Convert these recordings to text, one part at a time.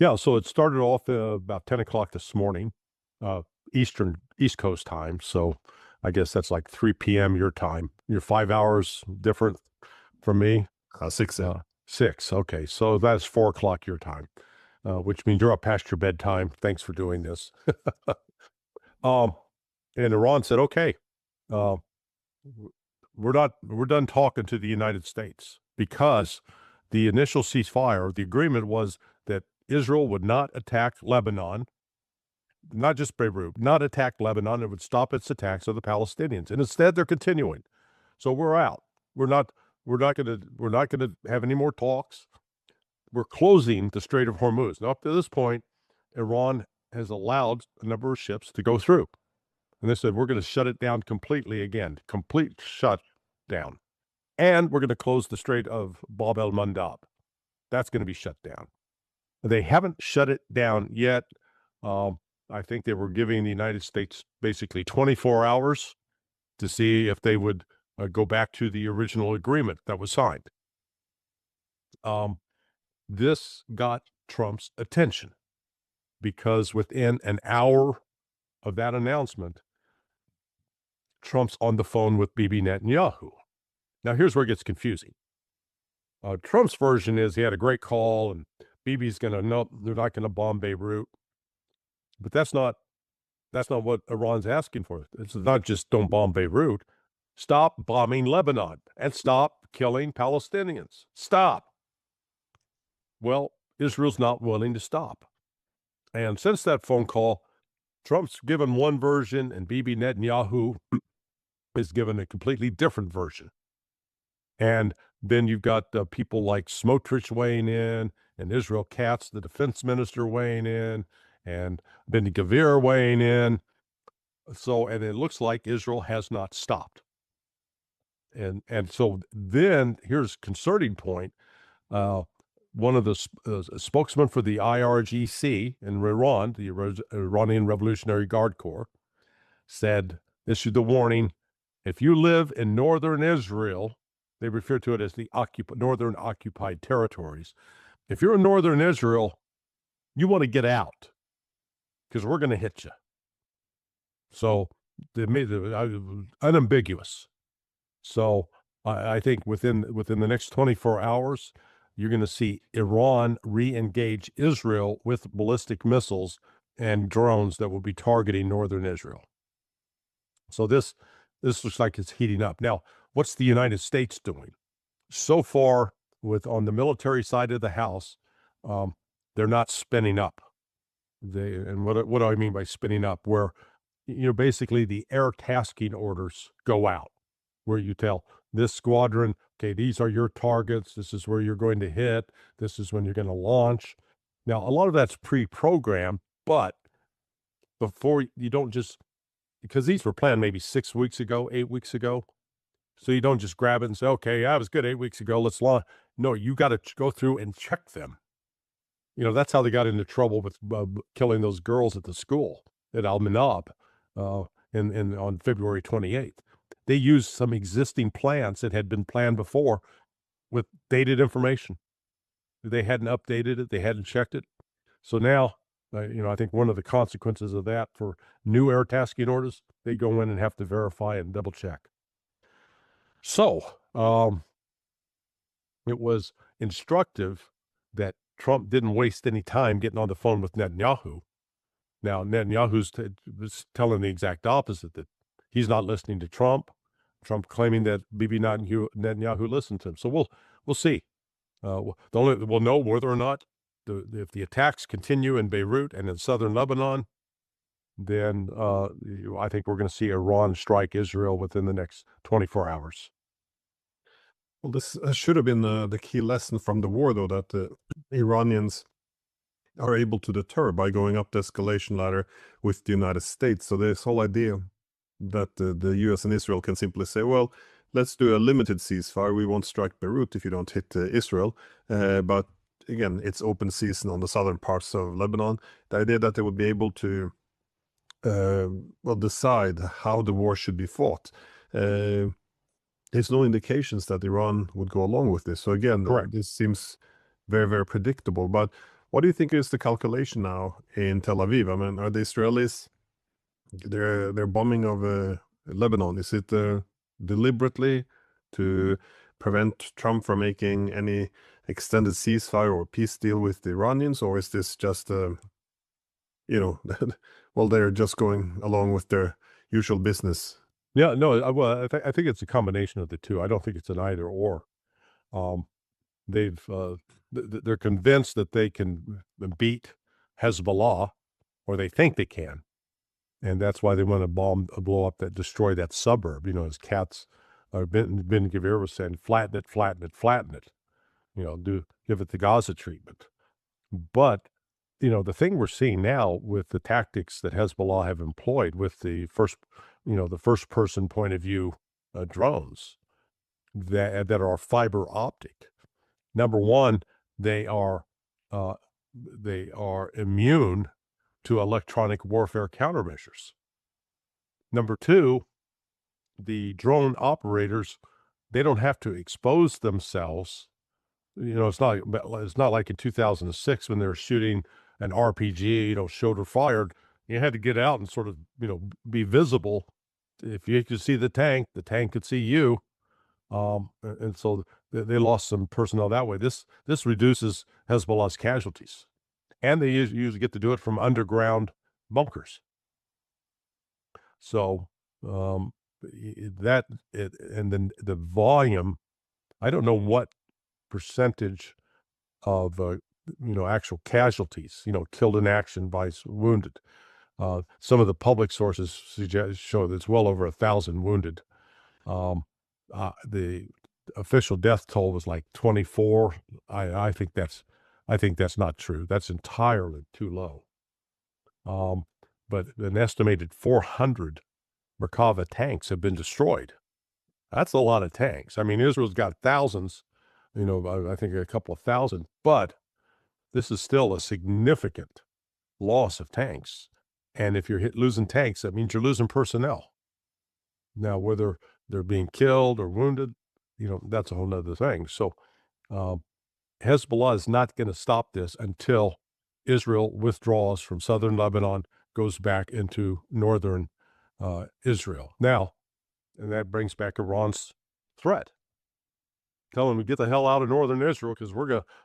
Yeah, so it started off about 10 o'clock this morning, East Coast time. So I guess that's like 3 p.m. your time. You're 5 hours different from me. 6 a.m. 6. Okay, so that's 4 o'clock your time, which means you're up past your bedtime. Thanks for doing this. And Iran said, okay, uh, we're done talking to the United States, because the initial ceasefire, the agreement was that Israel would not attack Lebanon, not just Beirut, not attack Lebanon. It would stop its attacks of the Palestinians. And instead they're continuing. So we're out. We're not gonna have any more talks. We're closing the Strait of Hormuz. Now, up to this point, Iran has allowed a number of ships to go through. And they said, we're going to shut it down completely again, complete shutdown. And we're going to close the Strait of Bab el-Mandab. That's going to be shut down. They haven't shut it down yet. I think they were giving the United States basically 24 hours to see if they would go back to the original agreement that was signed. This got Trump's attention, because within an hour of that announcement, Trump's on the phone with Bibi Netanyahu. Now, here's where it gets confusing. Trump's version is he had a great call, and Bibi's going to, no, they're not going to bomb Beirut. But that's not what Iran's asking for. It's not just don't bomb Beirut. Stop bombing Lebanon and stop killing Palestinians. Stop. Well, Israel's not willing to stop. And since that phone call, Trump's given one version and Bibi Netanyahu is given a completely different version. And then you've got people like Smotrich weighing in, and Israel Katz, the defense minister, weighing in, and Benny Gavir weighing in. So, and it looks like Israel has not stopped. And so then here's a concerning point. One of the spokesmen for the IRGC in Iran, the Iranian Revolutionary Guard Corps, issued the warning: if you live in northern Israel, they refer to it as the northern occupied territories. If you're in northern Israel, you want to get out, because we're going to hit you. So unambiguous. So I think within the next 24 hours, you're going to see Iran re-engage Israel with ballistic missiles and drones that will be targeting northern Israel. So this looks like it's heating up. Now, what's the United States doing? So far, on the military side of the house, they're not spinning up. And what do I mean by spinning up? Where, basically the air tasking orders go out, where you tell this squadron, okay, these are your targets. This is where you're going to hit. This is when you're going to launch. Now, a lot of that's pre-programmed, but before you don't just, because these were planned maybe 6 weeks ago, 8 weeks ago. So you don't just grab it and say, okay, yeah, it was good 8 weeks ago, let's launch. No, you got to go through and check them. That's how they got into trouble with killing those girls at the school at Al-Manab on February 28th. They used some existing plans that had been planned before with dated information. They hadn't updated it. They hadn't checked it. So now, I think one of the consequences of that for new air tasking orders, they go in and have to verify and double check. So it was instructive that Trump didn't waste any time getting on the phone with Netanyahu. Now, Netanyahu's was telling the exact opposite, that he's not listening to Trump. Trump claiming that Bibi Netanyahu listened to him. So we'll see. We'll know whether or not if the attacks continue in Beirut and in southern Lebanon, then I think we're going to see Iran strike Israel within the next 24 hours. Well, this should have been the key lesson from the war, though, that the Iranians are able to deter by going up the escalation ladder with the United States. So this whole idea that the US and Israel can simply say, well, let's do a limited ceasefire. We won't strike Beirut if you don't hit Israel. But again, it's open season on the southern parts of Lebanon. The idea that they would be able to decide how the war should be fought. There's no indications that Iran would go along with this. So again, Correct. This seems very, very predictable. But What do you think is the calculation now in Tel Aviv? I mean, are the Israelis, their bombing of Lebanon, is it deliberately to prevent Trump from making any extended ceasefire or peace deal with the Iranians, or is this just, well, they're just going along with their usual business? Yeah, no, well, I think it's a combination of the two. I don't think it's an either or. They're convinced that they can beat Hezbollah, or they think they can, and that's why they want to blow up destroy that suburb. As Katz or Ben Gvir was saying, flatten it, flatten it, flatten it. Give it the Gaza treatment. But the thing we're seeing now with the tactics that Hezbollah have employed with the first person point of view drones that are fiber optic. Number one, they are immune to electronic warfare countermeasures. Number two, the drone operators, they don't have to expose themselves. It's not like in 2006 when they were shooting an RPG, shoulder fired. You had to get out and sort of, be visible. If you could see the tank could see you. And so they lost some personnel that way. This reduces Hezbollah's casualties, and they usually get to do it from underground bunkers. So and then the volume, I don't know what percentage of actual casualties, killed in action by wounded. Some of the public sources show that it's well over 1,000 wounded. The official death toll was like 24. I think that's not true. That's entirely too low. But an estimated 400 Merkava tanks have been destroyed. That's a lot of tanks. I mean, Israel's got thousands, I think a couple of thousand, but this is still a significant loss of tanks. And if you're losing tanks, that means you're losing personnel. Now, whether they're being killed or wounded, that's a whole nother thing. So Hezbollah is not going to stop this until Israel withdraws from southern Lebanon, goes back into northern Israel. Now, and that brings back Iran's threat. Tell them to get the hell out of northern Israel because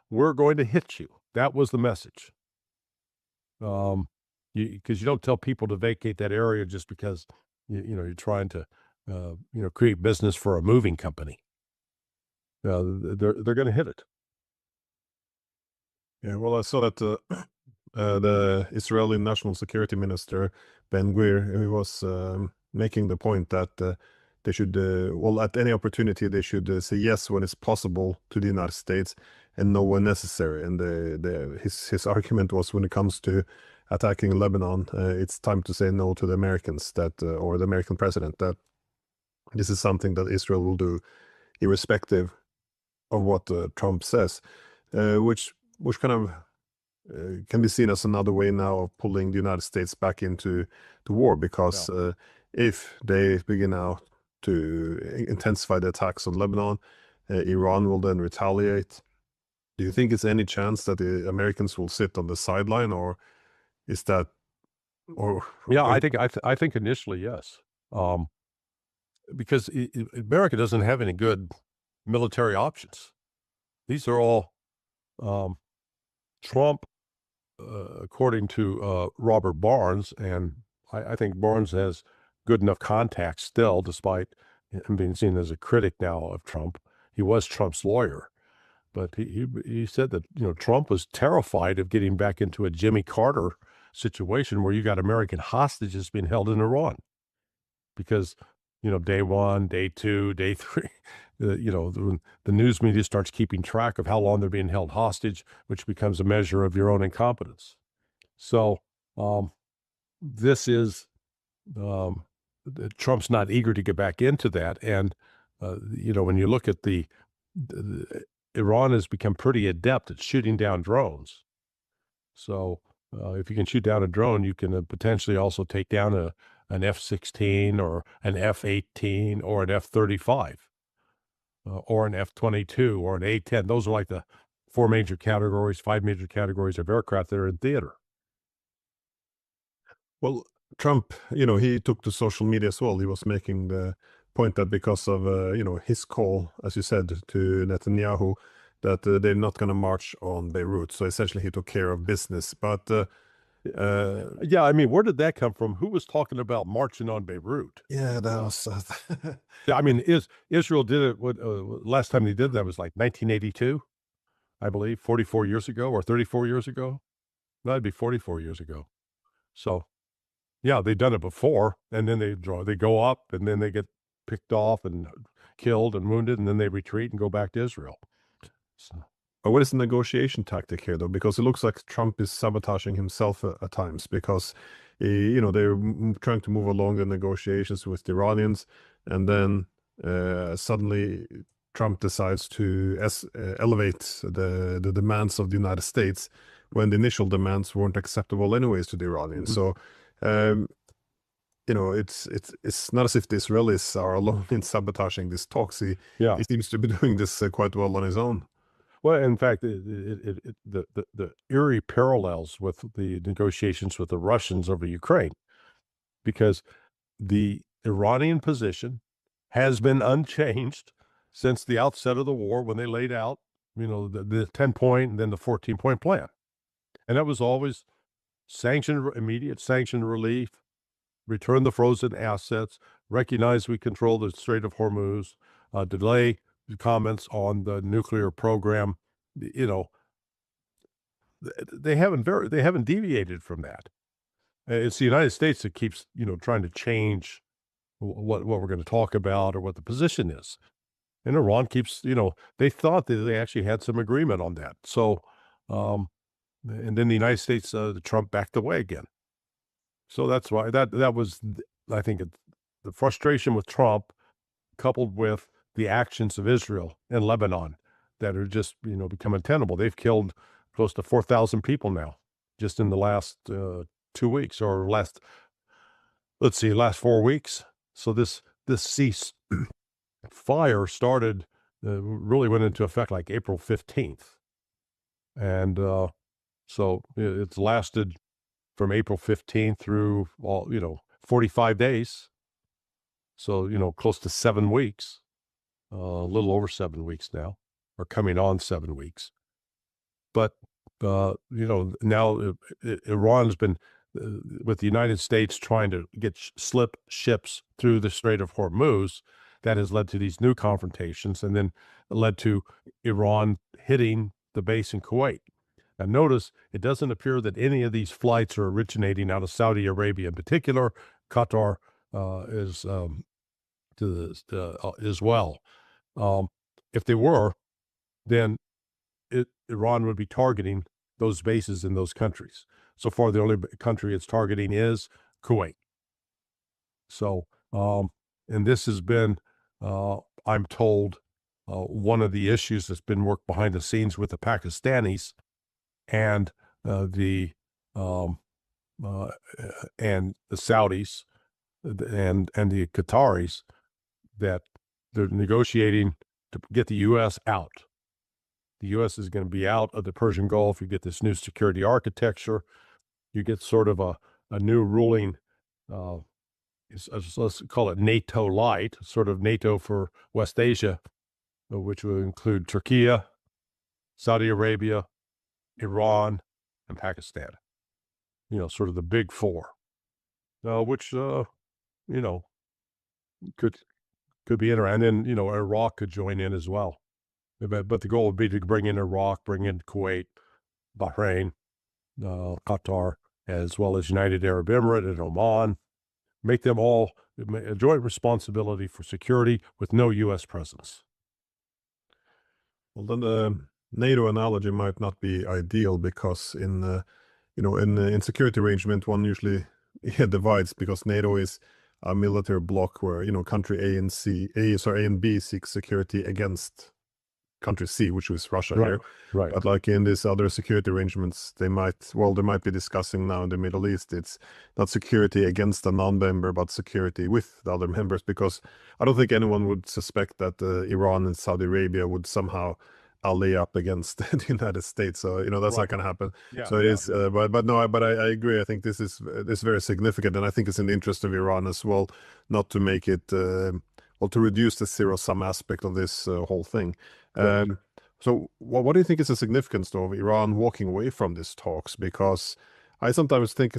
we're going to hit you. That was the message. Because you don't tell people to vacate that area just because you're trying to create business for a moving company. They're going to hit it. Yeah, well, I saw that the Israeli National Security Minister Ben Gvir, he was making the point that they should, at any opportunity, they should say yes when it's possible to the United States and no when necessary. And his argument was, when it comes to attacking Lebanon, it's time to say no to the Americans, or the American president, that this is something that Israel will do irrespective of what Trump says, which kind of can be seen as another way now of pulling the United States back into the war, because if they begin now to intensify the attacks on Lebanon, Iran will then retaliate. Do you think it's any chance that the Americans will sit on the sideline, or is that, or yeah, I think initially yes, because America doesn't have any good military options. These are all Trump, according to Robert Barnes, and I think Barnes has good enough contacts still, despite him being seen as a critic now of Trump. He was Trump's lawyer, but he said that Trump was terrified of getting back into a Jimmy Carter situation where you got American hostages being held in Iran, because day one, day two, day three, the news media starts keeping track of how long they're being held hostage, which becomes a measure of your own incompetence. So this is Trump's not eager to get back into that. And, when you look at Iran has become pretty adept at shooting down drones. So if you can shoot down a drone, you can potentially also take down an F-16 or an F-18 or an F-35 or an F-22 or an A-10. Those are like the 5 major categories of aircraft that are in theater. Well, Trump, he took to social media as well. He was making the point that because of, his call, as you said, to Netanyahu, that they're not going to march on Beirut. So essentially he took care of business. But Yeah, I mean, where did that come from? Who was talking about marching on Beirut? yeah, that was Yeah, I mean, Israel did it, last time they did that was like 1982, I believe, 44 years ago or 34 years ago. That'd be 44 years ago. So, yeah, they've done it before, and then they go up, and then they get picked off and killed and wounded, and then they retreat and go back to Israel. So, But what is the negotiation tactic here, though? Because it looks like Trump is sabotaging himself at times because, they're trying to move along the negotiations with the Iranians, and then suddenly Trump decides to elevate the demands of the United States when the initial demands weren't acceptable anyways to the Iranians. So, it's not as if the Israelis are alone in sabotaging these talks. He seems to be doing this quite well on his own. well, in fact, the eerie parallels with the negotiations with the Russians over Ukraine, because the Iranian position has been unchanged since the outset of the war when they laid out, the 10-point and then the 14-point plan. And that was always immediate sanction relief, return the frozen assets, recognize we control the Strait of Hormuz, delay comments on the nuclear program. They haven't deviated from that. It's the United States that keeps, trying to change what we're going to talk about or what the position is. And Iran keeps, they thought that they actually had some agreement on that. So, and then the United States, Trump backed away again. So that's why that was, I think, the frustration with Trump coupled with the actions of Israel and Lebanon that are just, become untenable. They've killed close to 4,000 people now, just in the last 2 weeks or last 4 weeks. So this ceasefire started, really went into effect like April 15th. And so it's lasted from April 15th through 45 days. So, close to 7 weeks, a little over 7 weeks now, or coming on 7 weeks. But, now Iran's been, with the United States trying to slip ships through the Strait of Hormuz, that has led to these new confrontations and then led to Iran hitting the base in Kuwait. Now, notice it doesn't appear that any of these flights are originating out of Saudi Arabia in particular. Qatar is as well. If they were, then Iran would be targeting those bases in those countries. So far, the only country it's targeting is Kuwait. So, and this has been, I'm told, one of the issues that's been worked behind the scenes with the Pakistanis and the Saudis and the Qataris, that they're negotiating to get the U.S. out. The U.S. is going to be out of the Persian Gulf. You get this new security architecture. You get sort of a new ruling, let's call it NATO light, sort of NATO for West Asia, which will include Turkey, Saudi Arabia, Iran, and Pakistan. Sort of the big four, which, could be interesting. And then, Iraq could join in as well. But the goal would be to bring in Iraq, bring in Kuwait, Bahrain, Qatar, as well as United Arab Emirates and Oman, make them all a joint responsibility for security with no U.S. presence. Well, then the NATO analogy might not be ideal because in security arrangement, one usually divides because NATO is a military bloc where, country A and B seek security against country C, which is Russia here. Right. But like in these other security arrangements, they might be discussing now in the Middle East, it's not security against a non-member, but security with the other members, because I don't think anyone would suspect that Iran and Saudi Arabia would somehow ally up against the United States. So that's Right. not going to happen. Yeah, So it yeah. is, but no, I agree. I think this is very significant, and I think it's in the interest of Iran as well, not to make it well, to reduce the zero-sum aspect of this whole thing. Correct. So what do you think is the significance though, of Iran walking away from these talks? Because I sometimes think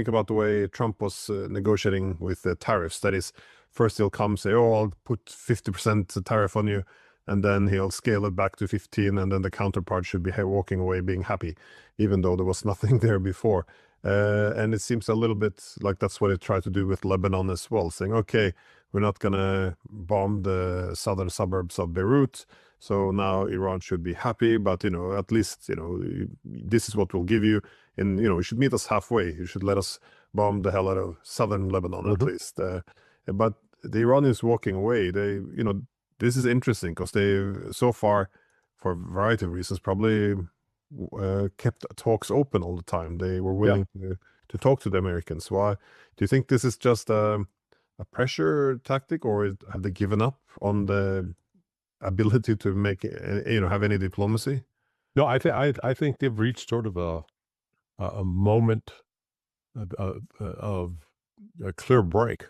about the way Trump was negotiating with the tariffs. That is, first he'll come say, "Oh, I'll put 50% tariff on you," and then he'll scale it back to 15, and then the counterpart should be walking away being happy, even though there was nothing there before. And it seems a little bit like that's what he tried to do with Lebanon as well, saying, "Okay, we're not gonna bomb the southern suburbs of Beirut." So now Iran should be happy, but at least this is what we'll give you, and you should meet us halfway. You should let us bomb the hell out of southern Lebanon at least. But the Iranians walking away, this is interesting because they so far, for a variety of reasons, probably kept talks open all the time. They were willing to talk to the Americans. Why do you think this is just a pressure tactic, or have they given up on the ability to make have any diplomacy? No, I think they've reached sort of a moment of a clear break.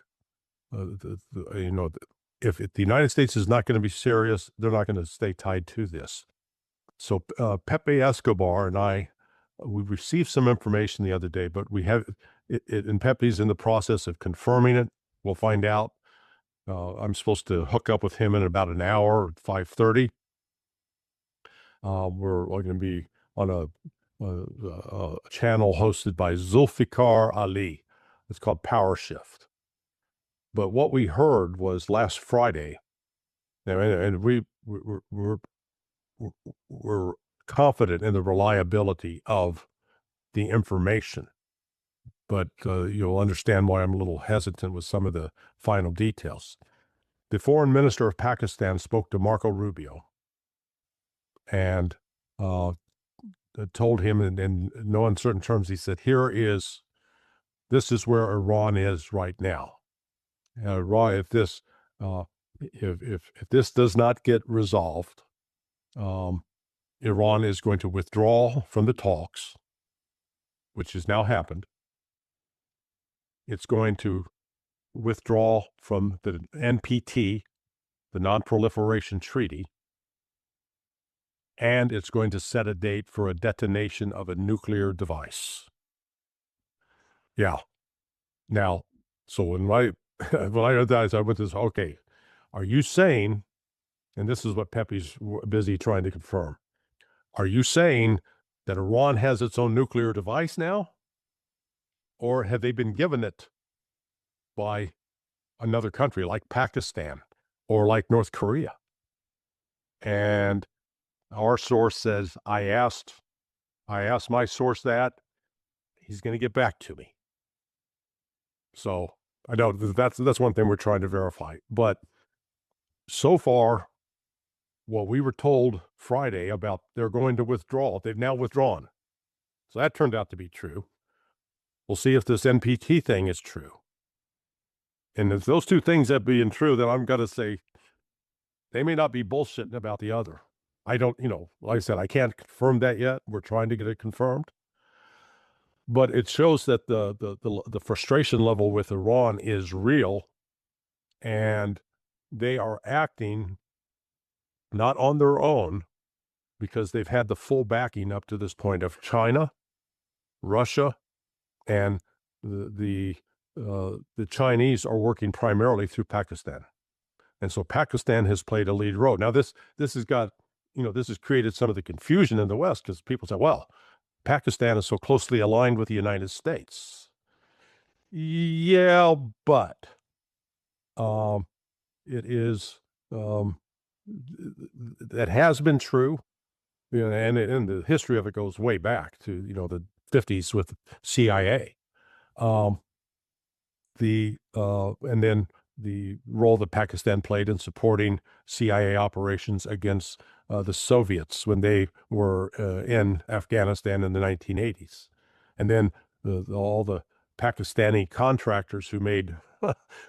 If the United States is not going to be serious, they're not going to stay tied to this. So Pepe Escobar and we received some information the other day, but we have and Pepe's in the process of confirming it. We'll find out. I'm supposed to hook up with him in about an hour at 5:30. We're going to be on a channel hosted by Zulfikar Ali. It's called Power Shift. But what we heard was last Friday, and we're confident in the reliability of the information, but you'll understand why I'm a little hesitant with some of the final details. The foreign minister of Pakistan spoke to Marco Rubio and told him in no uncertain terms, he said, this is where Iran is right now. If this does not get resolved, Iran is going to withdraw from the talks, which has now happened. It's going to withdraw from the NPT, the Non-Proliferation Treaty, and it's going to set a date for a detonation of a nuclear device. Yeah. Now, so when I heard that, I went to this, okay, are you saying, and this is what Pepe's busy trying to confirm, are you saying that Iran has its own nuclear device now? Or have they been given it by another country like Pakistan or like North Korea? And our source says, I asked my source that. He's going to get back to me. So I know that's one thing we're trying to verify. But so far, what we were told Friday about they're going to withdraw, they've now withdrawn. So that turned out to be true. We'll see if this NPT thing is true. And if those two things end being true, then I'm going to say they may not be bullshitting about the other. I don't, like I said, I can't confirm that yet. We're trying to get it confirmed. But it shows that the frustration level with Iran is real, and they are acting not on their own because they've had the full backing up to this point of China, Russia, and the Chinese are working primarily through Pakistan. And so Pakistan has played a lead role. Now this has got, this has created some of the confusion in the West because people say, well, Pakistan is so closely aligned with the United States. Yeah, but it is, that has been true. And the history of it goes way back to, the 50s with CIA. And then the role that Pakistan played in supporting CIA operations against the Soviets when they were in Afghanistan in the 1980s. And then all the Pakistani contractors who made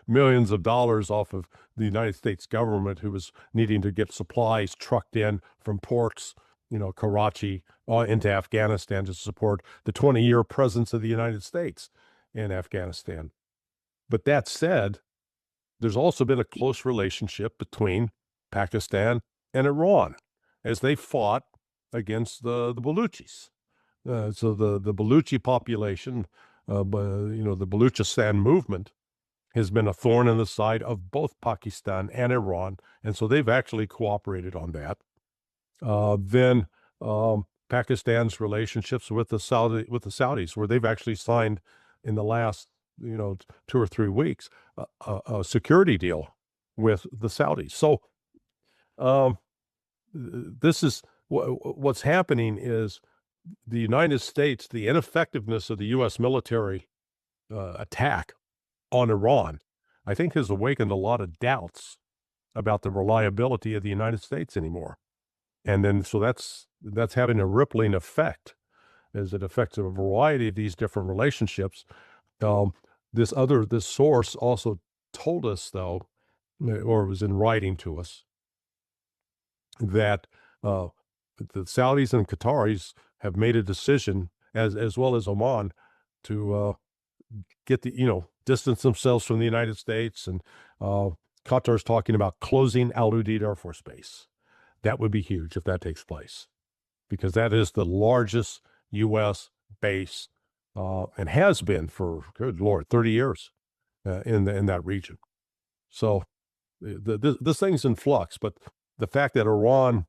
millions of dollars off of the United States government, who was needing to get supplies trucked in from ports, Karachi, into Afghanistan to support the 20-year presence of the United States in Afghanistan. But that said, there's also been a close relationship between Pakistan and Iran as they fought against the Baluchis. So the Baluchi population, the Baluchistan movement, has been a thorn in the side of both Pakistan and Iran, and so they've actually cooperated on that. Then Pakistan's relationships with the Saudis, where they've actually signed in the last 2 or 3 weeks a security deal with the Saudis. So this is what's happening is the United States, the ineffectiveness of the U.S. military attack on Iran, I think, has awakened a lot of doubts about the reliability of the United States anymore. And then so that's having a rippling effect as it affects a variety of these different relationships. This source also told us, though, or was in writing to us, that the Saudis and Qataris have made a decision, as well as Oman, to get distance themselves from the United States. And Qatar's talking about closing Al Udeid Air Force Base. That would be huge if that takes place, because that is the largest U.S. base and has been for, good Lord, 30 years in that region. So this thing's in flux. But the fact that Iran,